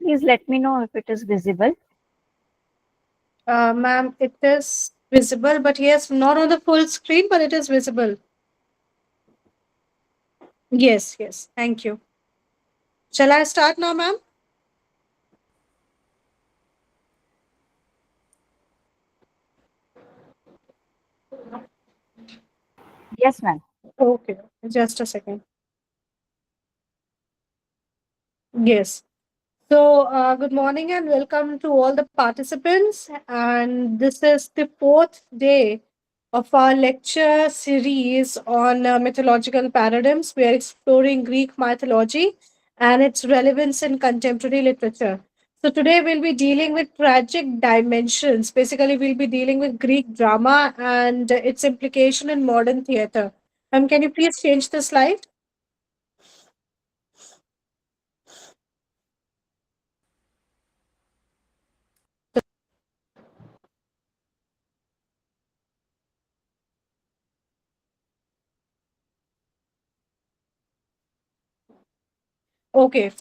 Please let me know if it is visible. Ma'am, it is visible, but yes, not on the full screen, but it is visible. Yes, yes. Thank you. Shall I start now, ma'am? Yes, ma'am. Okay, just a second. Yes. So, good morning and welcome to all the participants. And this is the fourth day of our lecture series on mythological paradigms. We are exploring Greek mythology and its relevance in contemporary literature. So, today we'll be dealing with tragic dimensions. Basically, we'll be dealing with Greek drama and its implication in modern theater. Can you please change the slide? Okay.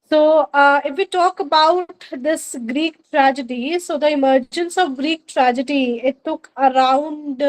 So, if we talk about this Greek tragedy, so the emergence of Greek tragedy, it took around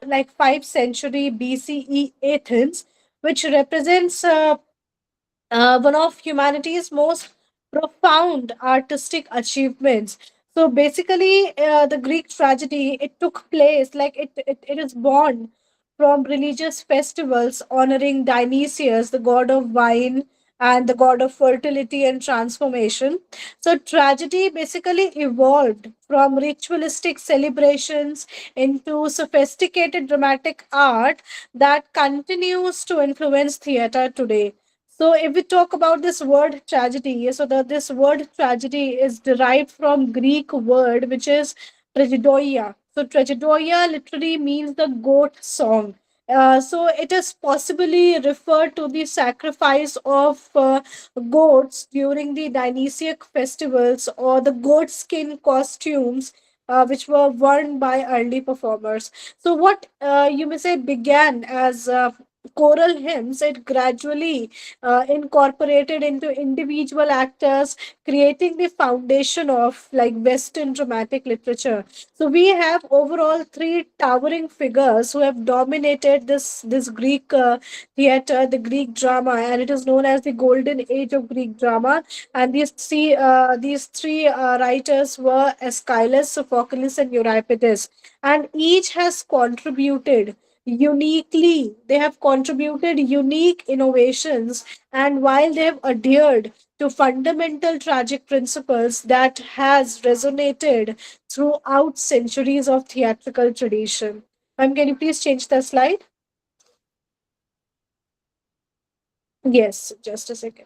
like 5th century BCE Athens, which represents one of humanity's most profound artistic achievements. So basically, the Greek tragedy, it took place, like it is born from religious festivals honoring Dionysius, the god of wine and the god of fertility and transformation. So tragedy basically evolved from ritualistic celebrations into sophisticated dramatic art that continues to influence theater today. So, if we talk about this word tragedy, so this word tragedy is derived from Greek word which is tragedoia. So, tragedoia literally means the goat song. So, it is possibly referred to the sacrifice of goats during the Dionysiac festivals or the goat skin costumes. Which were worn by early performers. So, what you may say began as choral hymns, it gradually incorporated into individual actors, creating the foundation of like Western dramatic literature. So we have overall three towering figures who have dominated this Greek theater, the Greek drama, and it is known as the golden age of Greek drama. And these three writers were Aeschylus, Sophocles, and Euripides, and each has contributed uniquely. They have contributed unique innovations, and while they have adhered to fundamental tragic principles that has resonated throughout centuries of theatrical tradition. Can you please change the slide? Yes, just a second.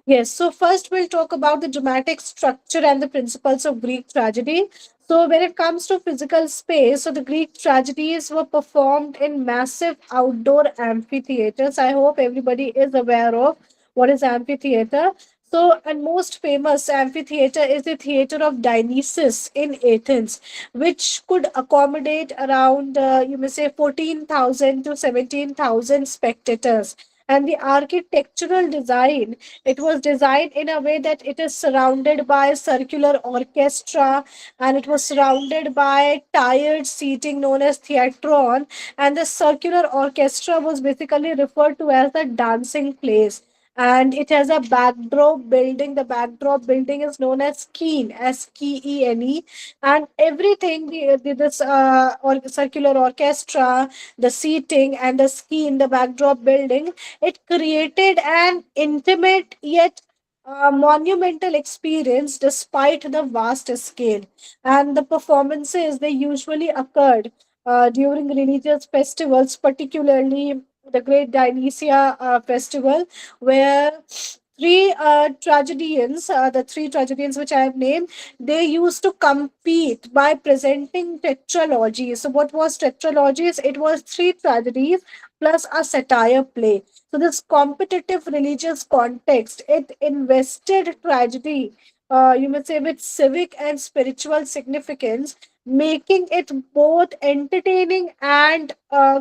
Yes, so first we'll talk about the dramatic structure and the principles of Greek tragedy. So, when it comes to physical space, so the Greek tragedies were performed in massive outdoor amphitheaters. I hope everybody is aware of what is amphitheater. So, and most famous amphitheater is the Theater of Dionysus in Athens, which could accommodate around, you may say, 14,000 to 17,000 spectators. And the architectural design, it was designed in a way that it is surrounded by circular orchestra, and it was surrounded by tiered seating known as theatron, and the circular orchestra was basically referred to as the dancing place. And it has a backdrop building. The backdrop building is known as skene, skene, and everything this circular orchestra, the seating, and the skene, the backdrop building, it created an intimate yet monumental experience despite the vast scale. And the performances, they usually occurred during religious festivals, particularly the Great Dionysia festival, where the three tragedians which I have named, they used to compete by presenting tetralogies. So, what was tetralogies? It was three tragedies plus a satire play. So, this competitive religious context, it invested tragedy, you may say, with civic and spiritual significance, making it both entertaining and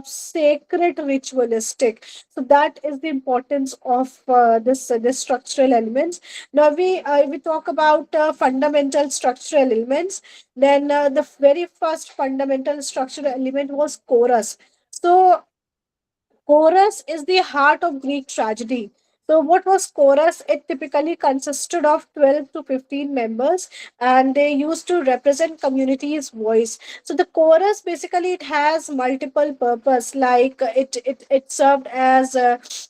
sacred ritualistic. So that is the importance of this structural elements. Now we talk about fundamental structural elements. Then the very first fundamental structural element was chorus. So chorus is the heart of Greek tragedy. So, what was chorus? It typically consisted of 12 to 15 members, and they used to represent community's voice. So, the chorus basically it has multiple purpose, like it served as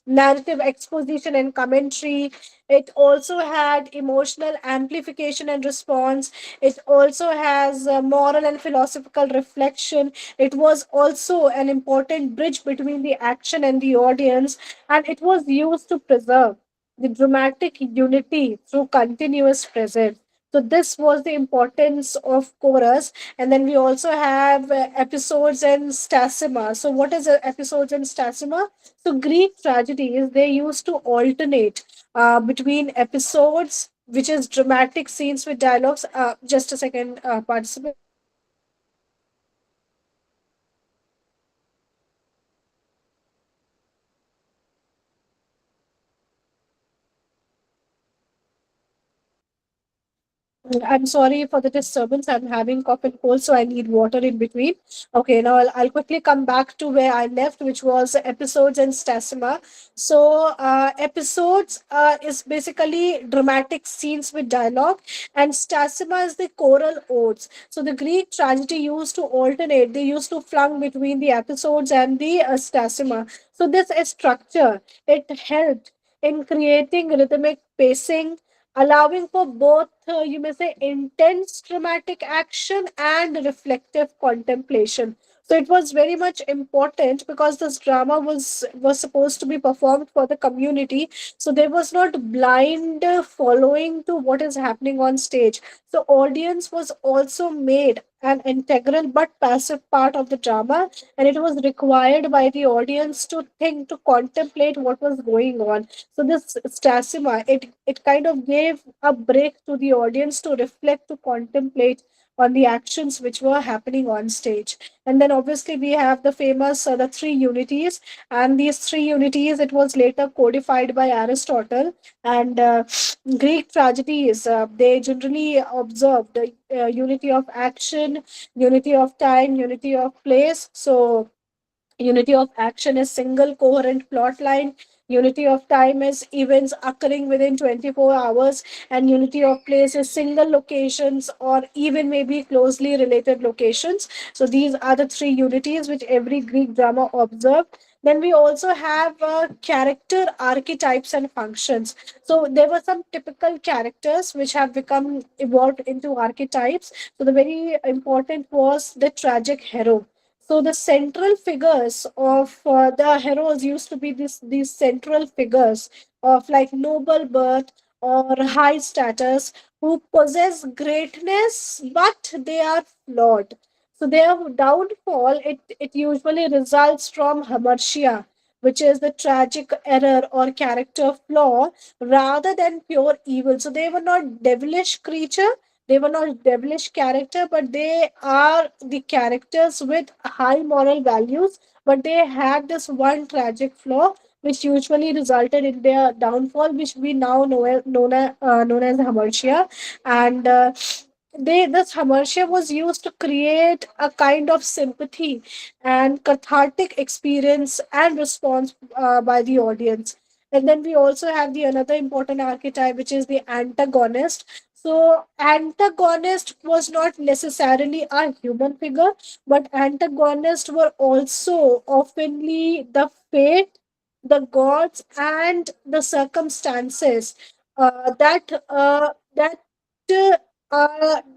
narrative exposition and commentary. It also had emotional amplification and response. It also has moral and philosophical reflection. It was also an important bridge between the action and the audience, and it was used to preserve the dramatic unity through continuous presence. So this was the importance of chorus. And then we also have episodes and stasima. So what is episodes and stasima? So Greek tragedies, they used to alternate between episodes, which is dramatic scenes with dialogues. Just a second, participant. I'm sorry for the disturbance. I'm having cough and cold, so I need water in between. Okay, now I'll quickly come back to where I left, which was episodes and stasima. So, episodes is basically dramatic scenes with dialogue, and stasima is the choral odes. So, the Greek tragedy used to alternate, they used to flung between the episodes and the stasima. So, this structure it helped in creating rhythmic pacing, allowing for both, you may say, intense dramatic action and reflective contemplation. So it was very much important because this drama was supposed to be performed for the community. So there was not blind following to what is happening on stage. So audience was also made an integral but passive part of the drama, and it was required by the audience to think, to contemplate what was going on. So this stasima, it kind of gave a break to the audience to reflect, to contemplate on the actions which were happening on stage. And then obviously we have the famous the three unities, and these three unities it was later codified by Aristotle. And Greek tragedies they generally observed the unity of action, unity of time, unity of place. So unity of action is single coherent plot line. Unity of time is events occurring within 24 hours. And unity of place is single locations or even maybe closely related locations. So these are the three unities which every Greek drama observed. Then we also have character archetypes and functions. So there were some typical characters which have become evolved into archetypes. So the very important was the tragic hero. So the central figures of the heroes used to be these central figures of like noble birth or high status, who possess greatness but they are flawed. So their downfall it usually results from hamartia, which is the tragic error or character flaw rather than pure evil. So they were not devilish creature, they were not devilish character, but they are the characters with high moral values, but they had this one tragic flaw which usually resulted in their downfall, which we now known as hamartia. And this hamartia was used to create a kind of sympathy and cathartic experience and response by the audience. And then we also have the another important archetype, which is the antagonist. So antagonist was not necessarily a human figure, but antagonists were also oftenly the fate, the gods, and the circumstances that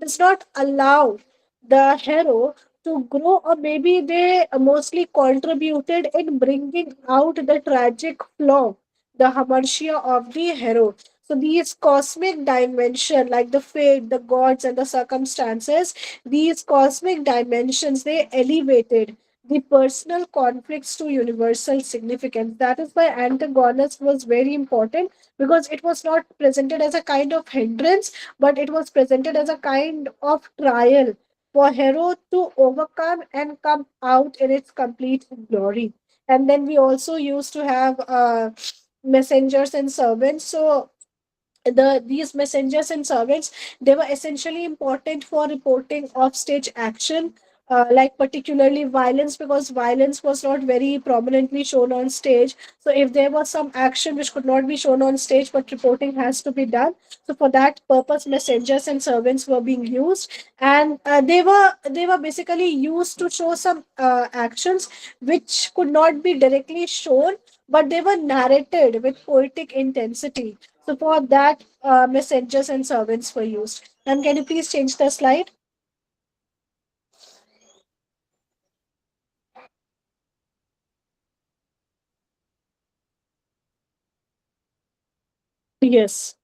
does not allow the hero to grow, or maybe they mostly contributed in bringing out the tragic flaw, the hamartia of the hero. So these cosmic dimension, like the fate, the gods, and the circumstances, these cosmic dimensions, they elevated the personal conflicts to universal significance. That is why antagonist was very important, because it was not presented as a kind of hindrance, but it was presented as a kind of trial for hero to overcome and come out in its complete glory. And then we also used to have messengers and servants. So these messengers and servants, they were essentially important for reporting off stage action, like particularly violence, because violence was not very prominently shown on stage. So if there was some action which could not be shown on stage but reporting has to be done, so for that purpose messengers and servants were being used. And they were basically used to show some actions which could not be directly shown, but they were narrated with poetic intensity. So for that, messengers and servants were used. And can you please change the slide? Yes.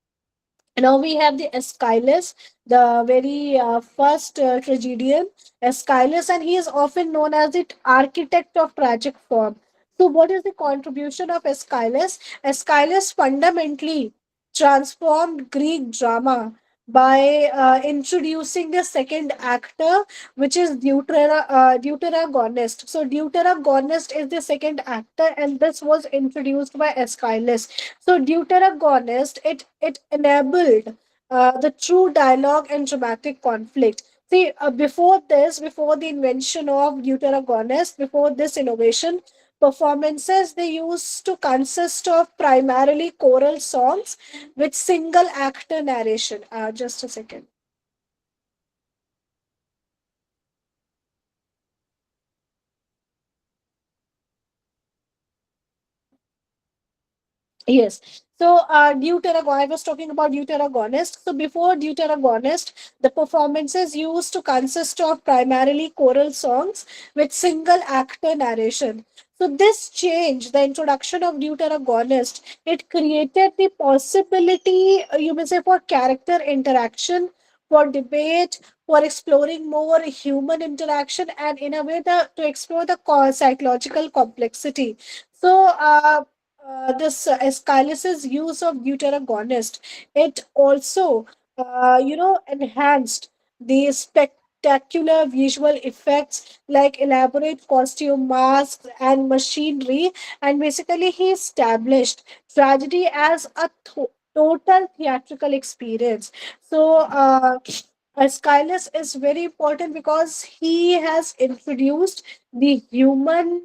Now we have the Aeschylus, the very first tragedian, Aeschylus, and he is often known as the architect of tragic form. So, what is the contribution of Aeschylus? Aeschylus fundamentally transformed Greek drama by introducing the second actor, which is deuteragonist. So, deuteragonist is the second actor, and this was introduced by Aeschylus. So deuteragonist, it enabled the true dialogue and dramatic conflict. See, before the invention of deuteragonist, before this innovation, performances they used to consist of primarily choral songs with single actor narration. Just a second. Yes. So, I was talking about deuteragonist. So, before deuteragonist, the performances used to consist of primarily choral songs with single actor narration. So, this change, the introduction of deuteragonist, it created the possibility, you may say, for character interaction, for debate, for exploring more human interaction, and in a way, to explore the psychological complexity. So, this Aeschylus's use of deuteragonist, it also, enhanced the spectacular visual effects like elaborate costume masks and machinery, and basically he established tragedy as a total theatrical experience. So, Aeschylus is very important because he has introduced the human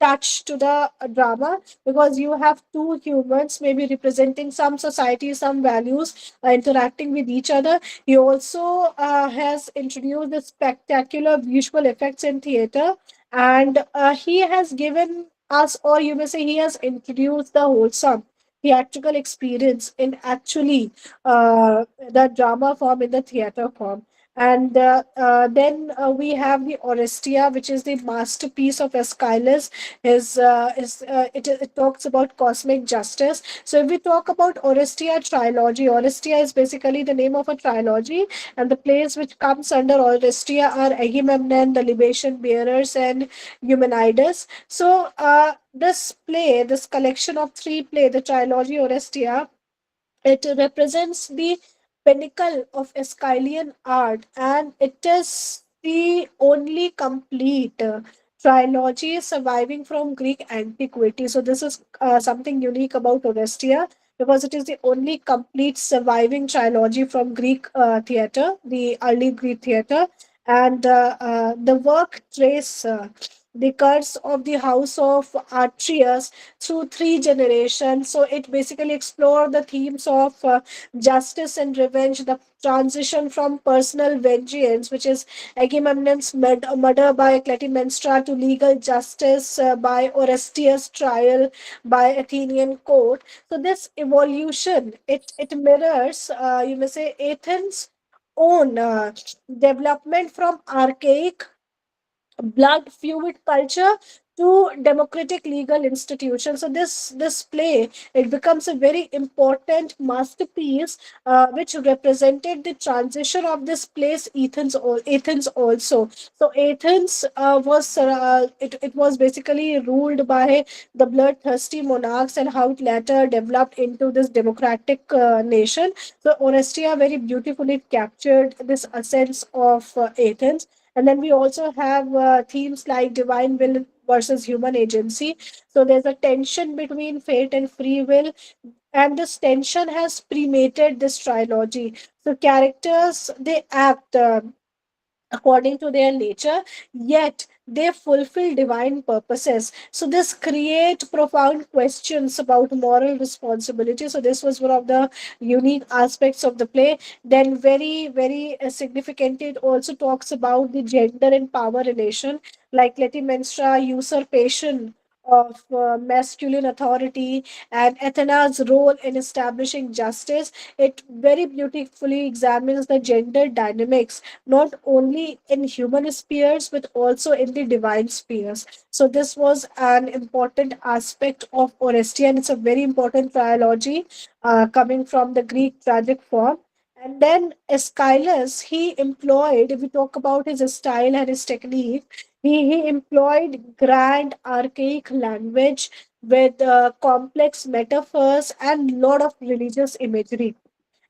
touch to the drama, because you have two humans maybe representing some society, some values, interacting with each other. He also has introduced the spectacular visual effects in theater, and he has given us, or you may say he has introduced the wholesome theatrical experience in actually the drama form, in the theater form. And then we have the Orestia, which is the masterpiece of Aeschylus. It talks about cosmic justice. So if we talk about Orestia trilogy, Orestia is basically the name of a trilogy, and the plays which comes under Orestia are Agamemnon, the libation bearers, and Eumenides. So this collection of three play, the trilogy Orestia, it represents the pinnacle of Aeschylean art, and it is the only complete trilogy surviving from Greek antiquity. So, this is something unique about Orestia, because it is the only complete surviving trilogy from Greek theatre, the early Greek theatre. And the work trace the curse of the house of Atreus through three generations. So it basically explored the themes of justice and revenge, the transition from personal vengeance, which is Agamemnon's murder by Clytemnestra, to legal justice by Orestius' trial by Athenian court. So this evolution, it mirrors, you may say, Athens' own development from archaic blood feud culture to democratic legal institutions. So this play, it becomes a very important masterpiece, which represented the transition of this place, Athens also. So Athens it was basically ruled by the bloodthirsty monarchs, and how it later developed into this democratic nation. So Orestia very beautifully captured this essence of Athens. And then we also have themes like divine will versus human agency. So there's a tension between fate and free will, and this tension has premated this trilogy. So characters, they act according to their nature, yet they fulfill divine purposes. So this create profound questions about moral responsibility. So this was one of the unique aspects of the play. Then very significant, it also talks about the gender and power relation, like Clytemnestra usurpation of masculine authority and Athena's role in establishing justice. It very beautifully examines the gender dynamics, not only in human spheres but also in the divine spheres. So this was an important aspect of Orestes, and it's a very important trilogy coming from the Greek tragic form. And then Aeschylus, he employed, if we talk about his style and his technique, he employed grand archaic language with complex metaphors and lot of religious imagery,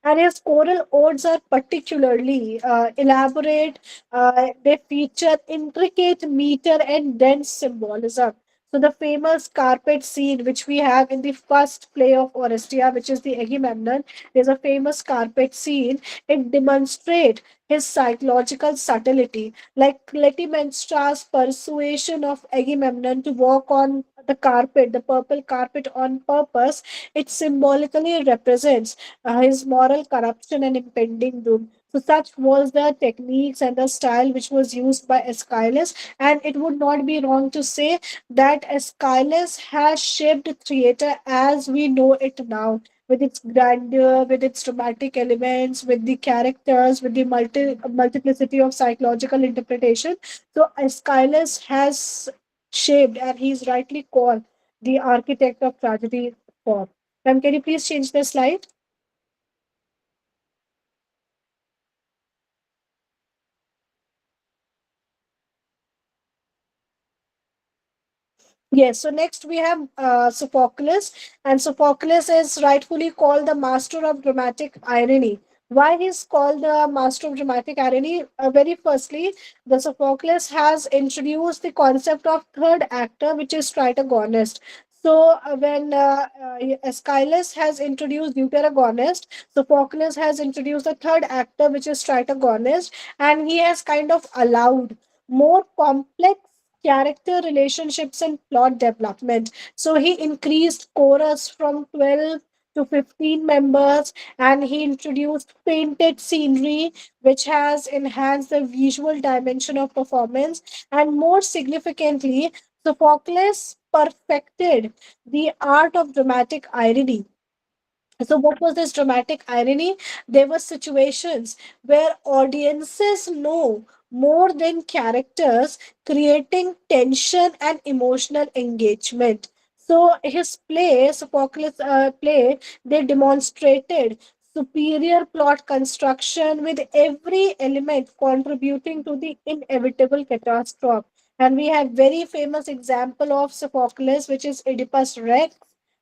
and his choral odes are particularly elaborate. They feature intricate meter and dense symbolism. So the famous carpet scene, which we have in the first play of Orestes, which is the Agamemnon, there's a famous carpet scene. It demonstrates his psychological subtlety, like Clytemnestra's persuasion of Agamemnon to walk on the carpet, the purple carpet, on purpose. It symbolically represents his moral corruption and impending doom. So such was the techniques and the style which was used by Aeschylus, and it would not be wrong to say that Aeschylus has shaped theatre as we know it now, with its grandeur, with its dramatic elements, with the characters, with the multiplicity of psychological interpretation. So Aeschylus has shaped, and he's rightly called the architect of tragedy form. Ma'am, can you please change the slide? Yes, so next we have Sophocles, and Sophocles is rightfully called the master of dramatic irony. Why he's called the master of dramatic irony? Very firstly, the Sophocles has introduced the concept of third actor, which is tritagonist. So when Aeschylus has introduced deuteragonist, Sophocles has introduced the third actor, which is tritagonist, and he has kind of allowed more complex character relationships and plot development. So he increased chorus from 12 to 15 members, and he introduced painted scenery, which has enhanced the visual dimension of performance. And more significantly, Sophocles perfected the art of dramatic irony. So, what was this dramatic irony? There were situations where audiences know more than characters, creating tension and emotional engagement. So, his play, Sophocles' play, they demonstrated superior plot construction with every element contributing to the inevitable catastrophe. And we have very famous example of Sophocles, which is Oedipus Rex.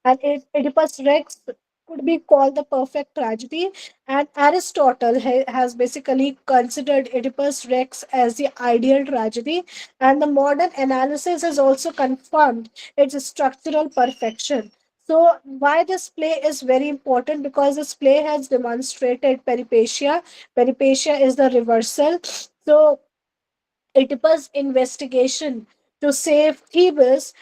And Oedipus Rex could be called the perfect tragedy. And Aristotle has basically considered Oedipus Rex as the ideal tragedy. And the modern analysis has also confirmed its structural perfection. So, why this play is very important? Because this play has demonstrated peripecia. Peripecia is the reversal. So, Oedipus' investigation to save Thebes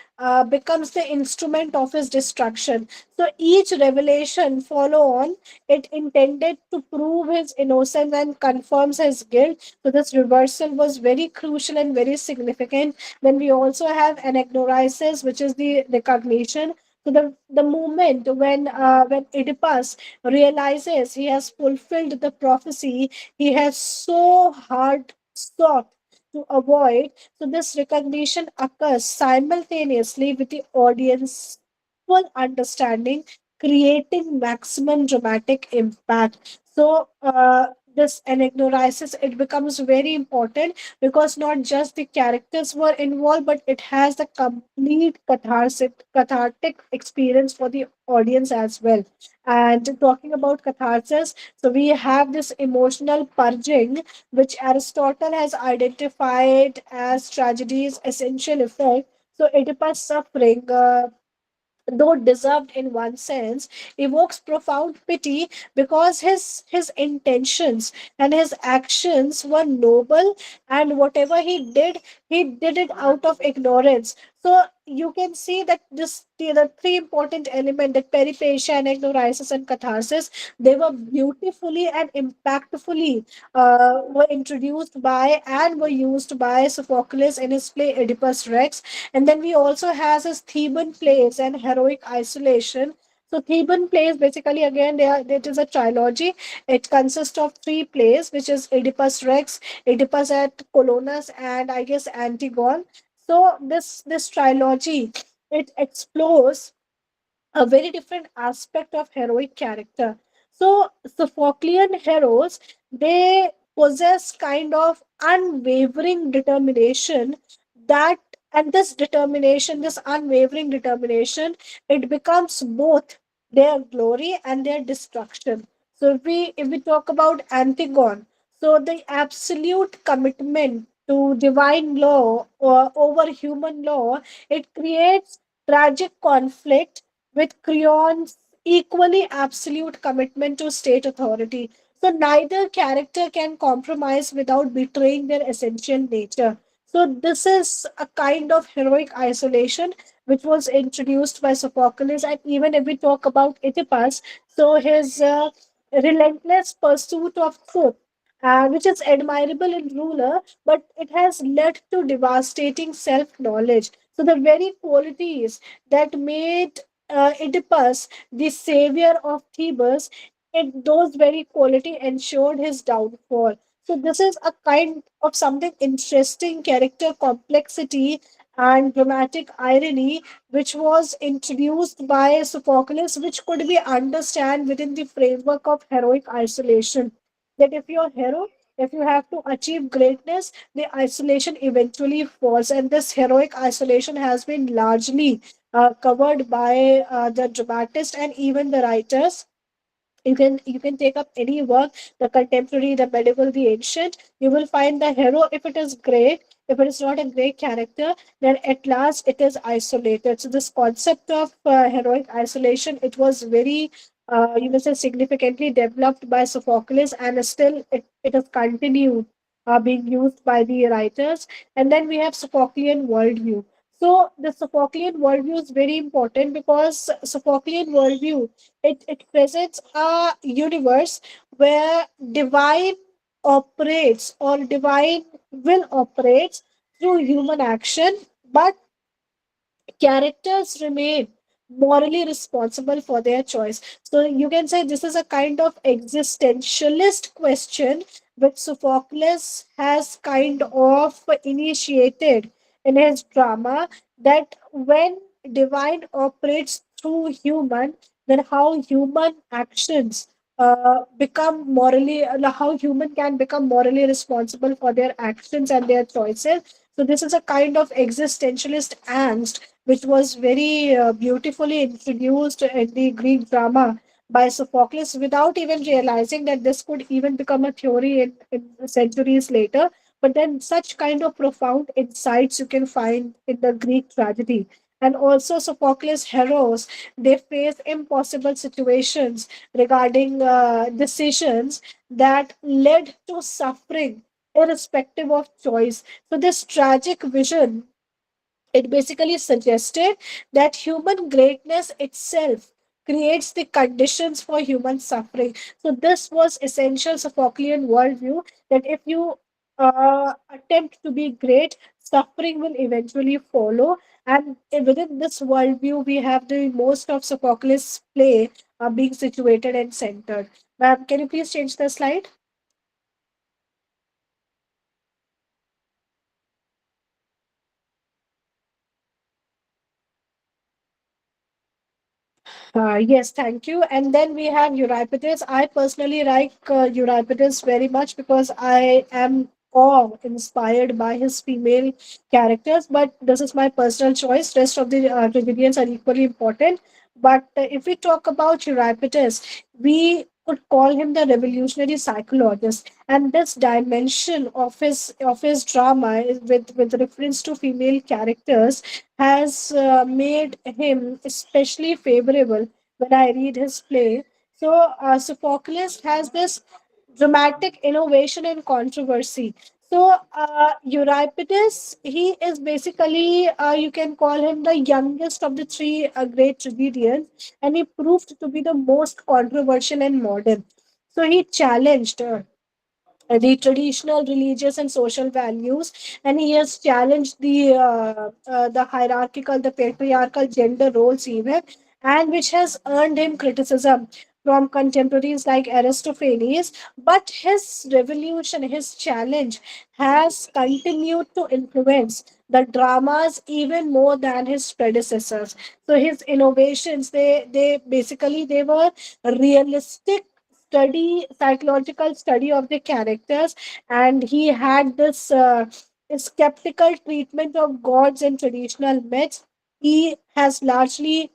becomes the instrument of his destruction. So each revelation follow on, it intended to prove his innocence and confirms his guilt. So this reversal was very crucial and very significant. Then we also have anagnorisis, which is the recognition. So the moment when Oedipus realizes he has fulfilled the prophecy he has so hard sought to avoid. So this recognition occurs simultaneously with the audience full understanding, creating maximum dramatic impact. So this anagnorisis, it becomes very important, because not just the characters were involved, but it has the complete cathartic experience for the audience as well. And talking about catharsis, so we have this emotional purging, which Aristotle has identified as tragedy's essential effect. So Oedipus suffering, though deserved in one sense, evokes profound pity, because his intentions and his actions were noble, and whatever he did it out of ignorance. So you can see that the three important elements, that peripecia, anagnorisis, and catharsis, they were beautifully and impactfully were introduced by and were used by Sophocles in his play Oedipus Rex. And then we also has his Theban plays and heroic isolation. So Theban plays, basically, again, it is a trilogy. It consists of three plays, which is Oedipus Rex, Oedipus at Colonus, and I guess Antigone. So this trilogy, it explores a very different aspect of heroic character. So Sophoclean heroes, they possess kind of unwavering determination, that and this determination, this unwavering determination, it becomes both their glory and their destruction. So if we talk about Antigone, so the absolute commitment to divine law or over human law, it creates tragic conflict with Creon's equally absolute commitment to state authority. So neither character can compromise without betraying their essential nature. So this is a kind of heroic isolation which was introduced by Sophocles. And even if we talk about Oedipus, so his relentless pursuit of truth, which is admirable in ruler, but it has led to devastating self-knowledge. So the very qualities that made Oedipus the savior of Thebes, those very quality ensured his downfall. So this is a kind of something interesting character complexity and dramatic irony, which was introduced by Sophocles, which could be understood within the framework of heroic isolation. That if you're a hero, if you have to achieve greatness, the isolation eventually falls. And this heroic isolation has been largely covered by the dramatists and even the writers. You can take up any work, the contemporary, the medieval, the ancient, you will find the hero, if it is great, if it is not a great character, then at last it is isolated. So this concept of heroic isolation, it was very you must say significantly developed by Sophocles, and still it has continued being used by the writers. And then we have Sophoclean worldview. So the Sophoclean worldview is very important, because Sophoclean worldview, it presents a universe where divine operates, or divine will operates through human action, but characters remain morally responsible for their choice. So you can say this is a kind of existentialist question which Sophocles has kind of initiated in his drama, that when divine operates through human, then how human actions become morally, how human can become morally responsible for their actions and their choices. So this is a kind of existentialist angst which was very beautifully introduced in the Greek drama by Sophocles, without even realizing that this could even become a theory in centuries later. But then, such kind of profound insights you can find in the Greek tragedy. And also, Sophocles' heroes, they face impossible situations regarding decisions that led to suffering, irrespective of choice. So, this tragic vision, it basically suggested that human greatness itself creates the conditions for human suffering. So this was essential Sophoclean worldview, that if you attempt to be great, suffering will eventually follow. And within this worldview, we have the most of Sophocles' play being situated and centered. Ma'am, can you please change the slide? Yes, thank you. And then we have Euripides. I personally like Euripides very much because I am awe inspired by his female characters. But this is my personal choice. Rest of the tragedians are equally important. But if we talk about Euripides, we could call him the revolutionary psychologist. And this dimension of his drama with reference to female characters has made him especially favorable when I read his play. So, Sophocles has this dramatic innovation and controversy. So, Euripides, he is basically, you can call him the youngest of the three great tragedians, and he proved to be the most controversial and modern. So, he challenged the traditional religious and social values, and he has challenged the hierarchical, the patriarchal gender roles even, and which has earned him criticism from contemporaries like Aristophanes. But his revolution, his challenge, has continued to influence the dramas even more than his predecessors. So his innovations, they basically they were realistic study, psychological study of the characters, and he had this skeptical treatment of gods and traditional myths. He has largely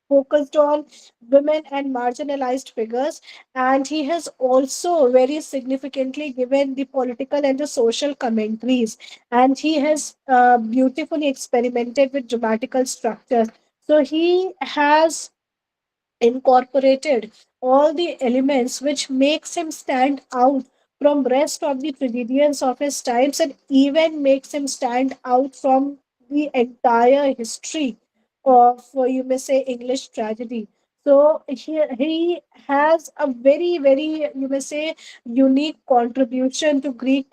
focused on women and marginalized figures, and he has also very significantly given the political and the social commentaries, and he has beautifully experimented with dramatical structures. So he has incorporated all the elements which makes him stand out from rest of the tragedians of his times, and even makes him stand out from the entire history of you may say English tragedy. So he has a very you may say unique contribution to Greek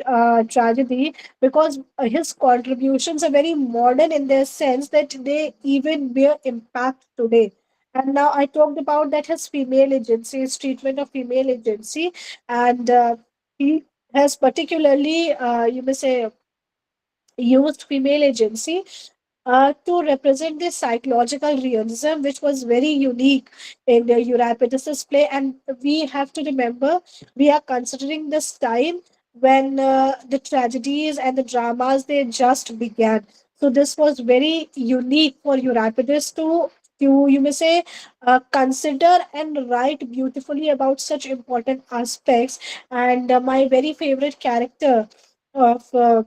tragedy, because his contributions are very modern in their sense that they even bear impact today. And now I talked about that his female agency, his treatment of female agency, and he has particularly, you may say, used female agency to represent this psychological realism, which was very unique in the Euripides' play. And we have to remember, we are considering this time when the tragedies and the dramas they just began. So this was very unique for Euripides to you may say consider and write beautifully about such important aspects. And my very favorite character of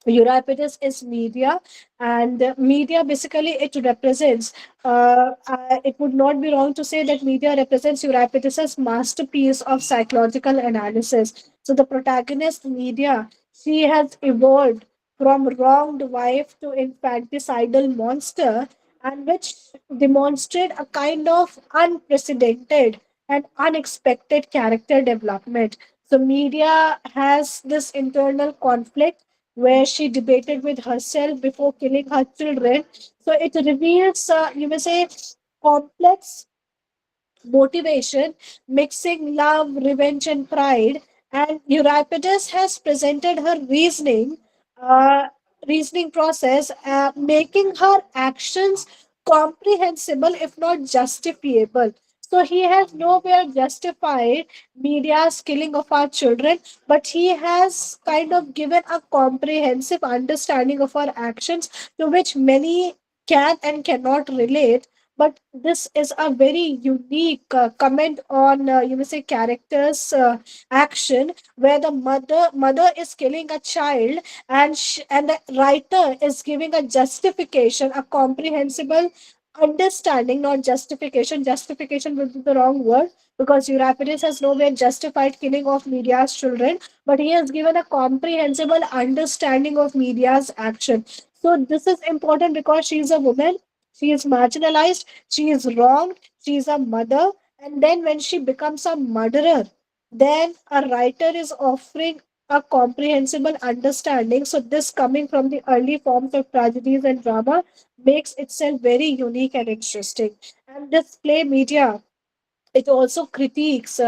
Euripides is media, and media basically it represents. It would not be wrong to say that media represents Euripides' masterpiece of psychological analysis. So the protagonist, media, she has evolved from wronged wife to infanticidal monster, and which demonstrate a kind of unprecedented and unexpected character development. So media has this internal conflict where she debated with herself before killing her children. So it reveals, you may say, complex motivation, mixing love, revenge, and pride. And Euripides has presented her uh, reasoning process, making her actions comprehensible, if not justifiable. So he has nowhere justified media's killing of our children, but he has kind of given a comprehensive understanding of our actions to which many can and cannot relate. But this is a very unique comment on you may say characters action, where the mother is killing a child, and the writer is giving a justification, a comprehensible understanding, not justification. Justification would be the wrong word, because Euripides has nowhere justified killing of media's children, but he has given a comprehensible understanding of media's action. So this is important because she is a woman, she is marginalized, she is wronged, she is a mother, and then when she becomes a murderer, then a writer is offering a comprehensible understanding. So this, coming from the early forms of tragedies and drama, makes itself very unique and interesting. And this play media, it also critiques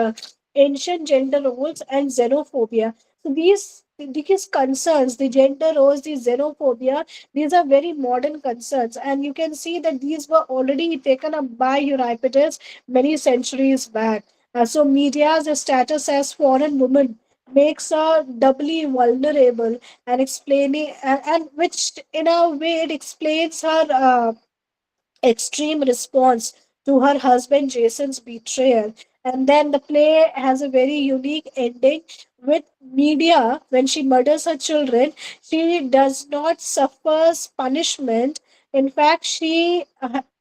ancient gender roles and xenophobia. So these these concerns, the gender roles, the xenophobia, these are very modern concerns. And you can see that these were already taken up by Euripides many centuries back. So, media's status as foreign woman makes her doubly vulnerable, and explaining, and which in a way it explains her extreme response to her husband Jason's betrayal. And then the play has a very unique ending with Media. When she murders her children, she does not suffer punishment. In fact, she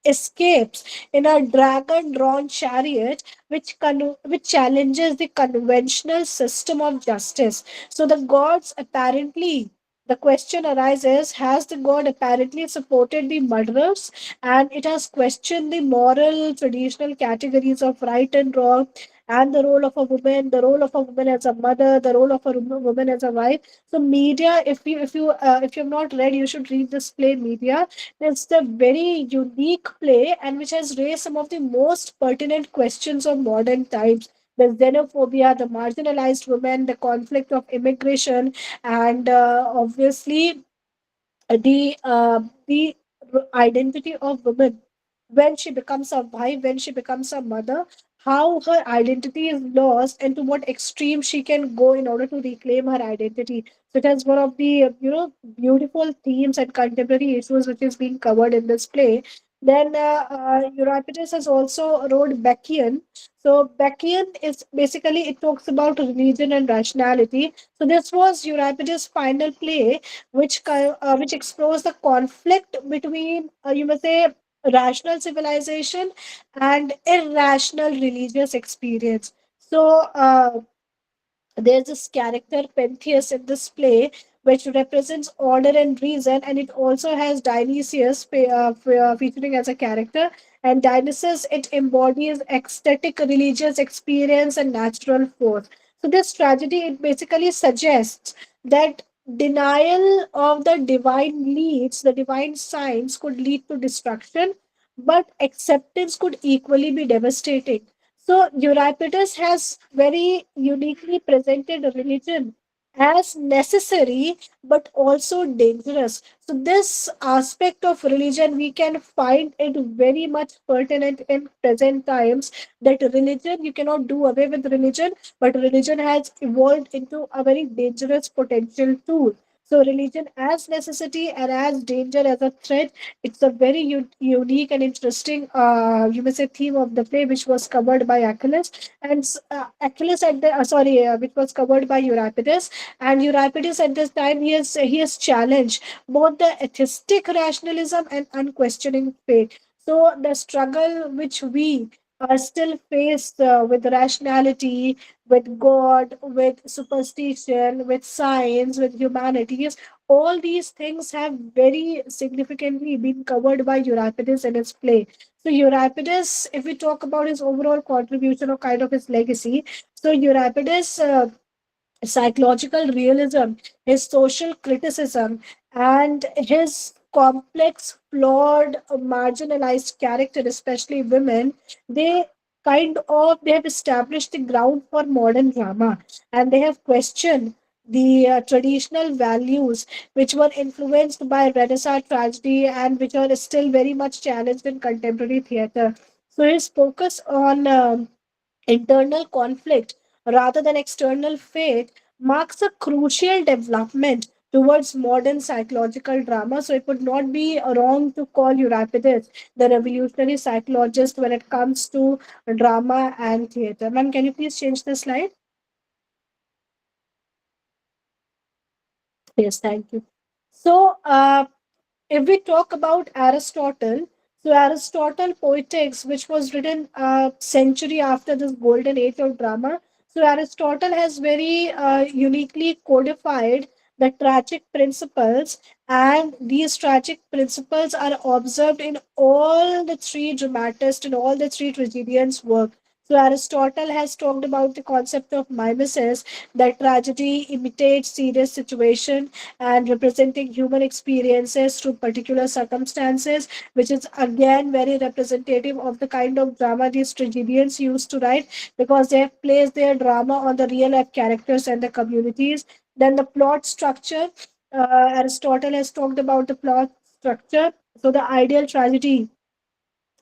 escapes in a dragon drawn chariot, which challenges the conventional system of justice. So the gods apparently, the question arises, has the god apparently supported the murderers, and it has questioned the moral traditional categories of right and wrong, and the role of a woman, the role of a woman as a mother, the role of a woman as a wife. So Media, if you've not read, you should read this play, Media. It's a very unique play, and which has raised some of the most pertinent questions of modern times: the xenophobia, the marginalized women, the conflict of immigration, and obviously the identity of women when she becomes a wife, when she becomes a mother, how her identity is lost and to what extreme she can go in order to reclaim her identity. So it has one of the beautiful themes and contemporary issues which is being covered in this play. Then Euripides has also wrote Bacchian. So Bacchian is basically, it talks about religion and rationality. So this was Euripides' final play, which explores the conflict between, you must say, rational civilization and irrational religious experience. So there's this character Pentheus in this play, which represents order and reason, and it also has Dionysius featuring as a character. And Dionysus, it embodies ecstatic religious experience and natural force. So this tragedy, it basically suggests that denial of the divine leads, the divine signs, could lead to destruction, but acceptance could equally be devastating. So Euripides has very uniquely presented religion as necessary but also dangerous. So this aspect of religion, we can find it very much pertinent in present times, that religion, you cannot do away with religion, but religion has evolved into a very dangerous potential tool. So religion as necessity and as danger as a threat, it's a very unique and interesting, you may say, theme of the play, which was covered by Achilles, and Achilles at the which was covered by Euripides. And Euripides at this time, he has challenged both the atheistic rationalism and unquestioning faith. So the struggle which we still face with rationality, with God, with superstition, with science, with humanities, all these things have very significantly been covered by Euripides in his play. So Euripides, if we talk about his overall contribution or kind of his legacy, so Euripides, psychological realism, his social criticism, and his complex, flawed, marginalized character, especially women, they they have established the ground for modern drama, and they have questioned the traditional values which were influenced by Renaissance tragedy and which are still very much challenged in contemporary theater. So his focus on internal conflict rather than external fate marks a crucial development towards modern psychological drama. So it would not be wrong to call Euripides the revolutionary psychologist when it comes to drama and theater. Ma'am, can you please change the slide? Yes, thank you. So, if we talk about Aristotle, so Aristotle Poetics, which was written a century after this golden age of drama, so Aristotle has very uniquely codified the tragic principles, and these tragic principles are observed in all the three dramatists and all the three tragedians' work. So Aristotle has talked about the concept of mimesis, that tragedy imitates serious situation and representing human experiences through particular circumstances, which is again very representative of the kind of drama these tragedians used to write, because they have placed their drama on the real life characters and the communities. Then the plot structure. Aristotle has talked about the plot structure. So the ideal tragedy,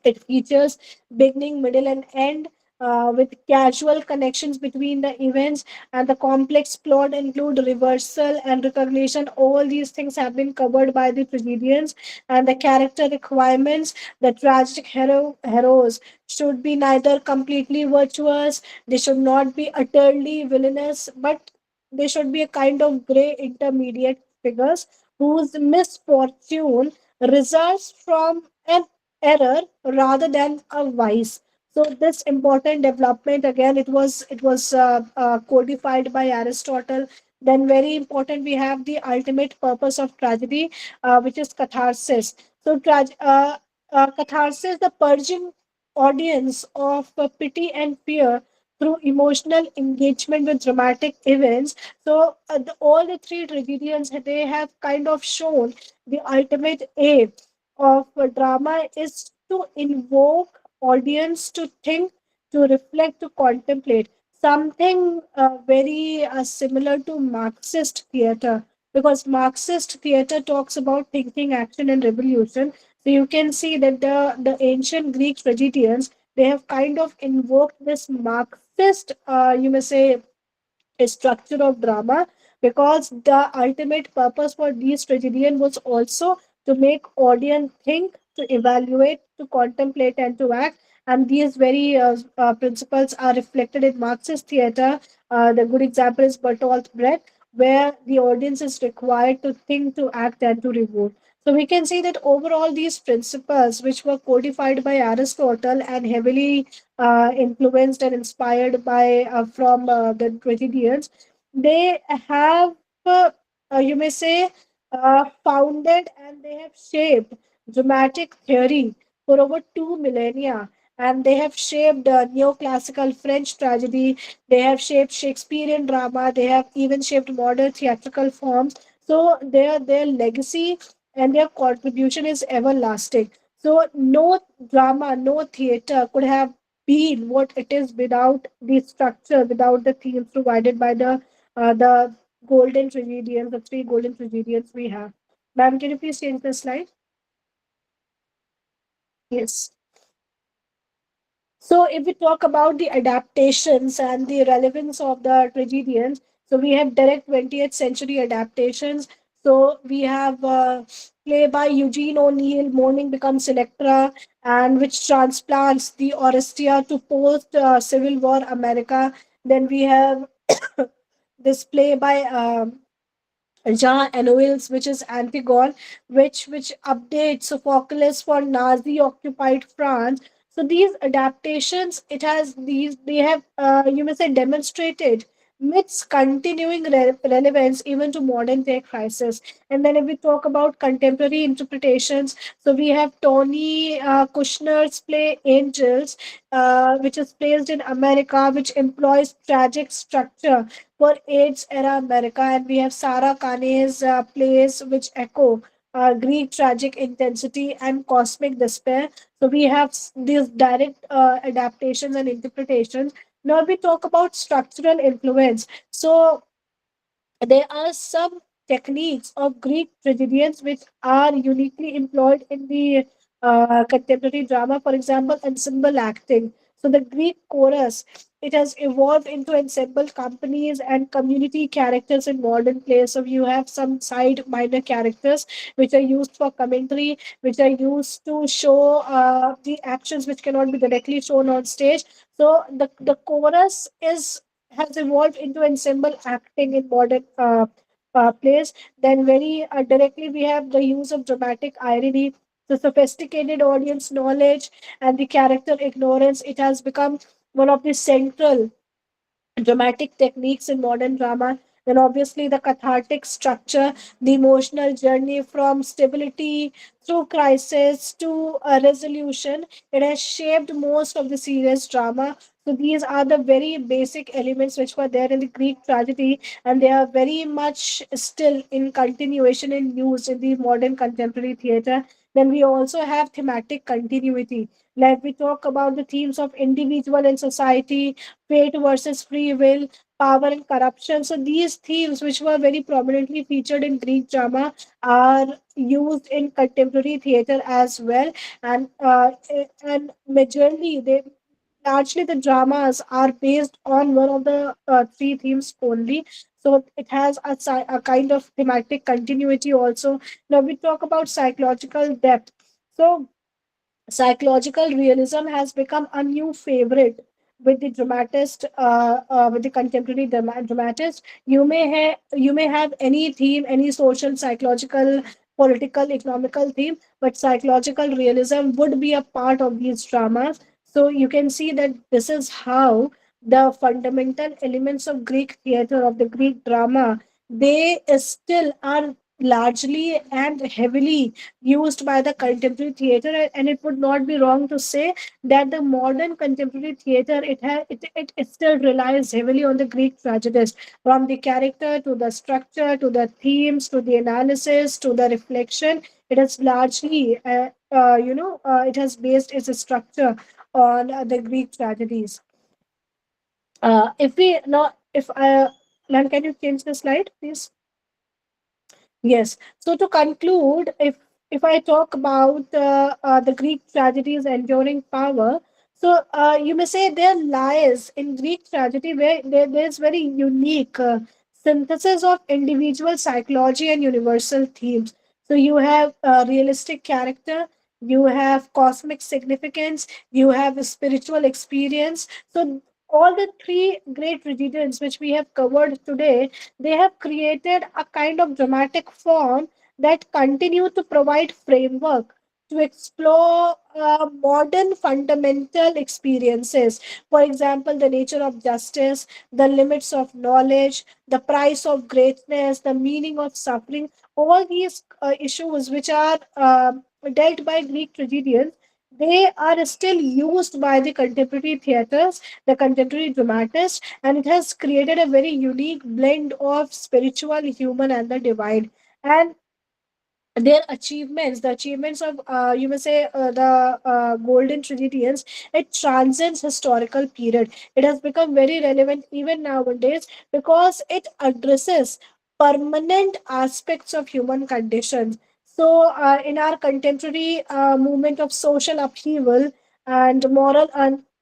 it features beginning, middle, and end, with casual connections between the events, and the complex plot include reversal and recognition. All these things have been covered by the tragedians. And the character requirements: the tragic heroes should be neither completely virtuous, they should not be utterly villainous, but they should be a kind of gray intermediate figures whose misfortune results from an error rather than a vice. So this important development, again, it was codified by Aristotle. Then very important, we have the ultimate purpose of tragedy, which is catharsis. So catharsis, the purging audience of pity and fear through emotional engagement with dramatic events. So all the three tragedians, they have kind of shown the ultimate aim of drama is to invoke audience to think, to reflect, to contemplate. Something very similar to Marxist theater, because Marxist theater talks about thinking, action, and revolution. So you can see that the ancient Greek tragedians, they have kind of invoked this Marxist, you may say, a structure of drama, because the ultimate purpose for these tragedian was also to make audience think, to evaluate, to contemplate, and to act. And these very principles are reflected in Marxist theater. The good example is Bertolt Brecht, where the audience is required to think, to act, and to reward. So we can see that overall these principles, which were codified by Aristotle and heavily influenced and inspired by from the tragedians, they have, you may say, founded, and they have shaped dramatic theory for over 2 millennia. And they have shaped neoclassical French tragedy. They have shaped Shakespearean drama. They have even shaped modern theatrical forms. So their legacy and their contribution is everlasting. So no drama, no theater could have been what it is without the structure, without the themes provided by the golden tragedians, the three golden tragedians we have. Ma'am, can you please change the slide? Yes. So, if we talk about the adaptations and the relevance of the tragedians, so we have direct 20th century adaptations. So, we have play by Eugene O'Neill, Morning Becomes Electra, and which transplants the Orestia to post Civil War America. Then we have this play by Jean Anouilh, which is Antigone, which updates Sophocles for Nazi-occupied France. So these adaptations, it has these they have, you may say, demonstrated myths continuing relevance even to modern day crisis. And then if we talk about contemporary interpretations, so we have Tony Kushner's play Angels, which is placed in America, which employs tragic structure for AIDS era America. And we have Sarah Kane's plays which echo Greek tragic intensity and cosmic despair. So we have these direct adaptations and interpretations. Now we talk about structural influence. So there are some techniques of Greek tragedians which are uniquely employed in the contemporary drama. For example, ensemble acting. So the Greek chorus, it has evolved into ensemble companies and community characters in modern plays. So you have some side minor characters which are used for commentary, which are used to show the actions which cannot be directly shown on stage. So the chorus is has evolved into ensemble acting in modern plays. Then, very directly, we have the use of dramatic irony, the sophisticated audience knowledge, and the character ignorance. It has become one of the central dramatic techniques in modern drama. Then, obviously, the cathartic structure, the emotional journey from stability through crisis to a resolution, it has shaped most of the serious drama. So, these are the very basic elements which were there in the Greek tragedy, and they are very much still in continuation and used in the modern contemporary theatre. Then, we also have thematic continuity. Like we talk about the themes of individual and society, fate versus free will, power and corruption. So these themes, which were very prominently featured in Greek drama, are used in contemporary theater as well. And majorly they largely the dramas are based on one of the three themes only. So it has a kind of thematic continuity also. Now we talk about psychological depth. So psychological realism has become a new favorite with the dramatist, with the contemporary dramatist. You may have any theme, any social, psychological, political, economical theme, but psychological realism would be a part of these dramas. So you can see that this is how the fundamental elements of Greek theater, of the Greek drama, they still are largely and heavily used by the contemporary theater. And it would not be wrong to say that the modern contemporary theater, it still relies heavily on the Greek tragedies, from the character to the structure to the themes to the analysis to the reflection. It has largely it has based its structure on the Greek tragedies. If we now if Lan, can you change the slide please? Yes. So to conclude, if I talk about the Greek tragedy's enduring power, so you may say there lies in Greek tragedy where there's very unique synthesis of individual psychology and universal themes. So you have realistic character, you have cosmic significance, you have spiritual experience. So all the three great tragedians which we have covered today, they have created a kind of dramatic form that continue to provide framework to explore modern fundamental experiences. For example, the nature of justice, the limits of knowledge, the price of greatness, the meaning of suffering. All these issues which are dealt by Greek tragedians, they are still used by the contemporary theaters, the contemporary dramatists, and it has created a very unique blend of spiritual, human, and the divine. And their achievements, the achievements of you may say the golden tragedians, it transcends historical period. It has become very relevant even nowadays because it addresses permanent aspects of human conditions. So in our contemporary movement of social upheaval and moral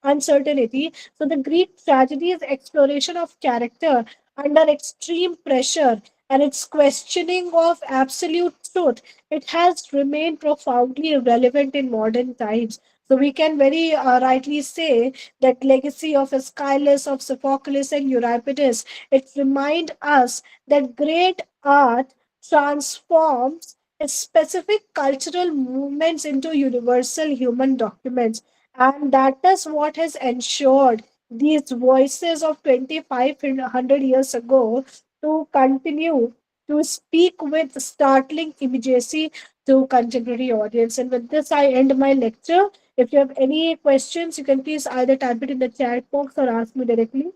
uncertainty, so the Greek tragedy's exploration of character under extreme pressure and its questioning of absolute truth, it has remained profoundly relevant in modern times. So we can very rightly say that legacy of Aeschylus, of Sophocles, and Euripides, it reminds us that great art transforms specific cultural movements into universal human documents. And that is what has ensured these voices of 2,500 years ago to continue to speak with startling immediacy to contemporary audience. And with this, I end my lecture. If you have any questions, you can please either type it in the chat box or ask me directly.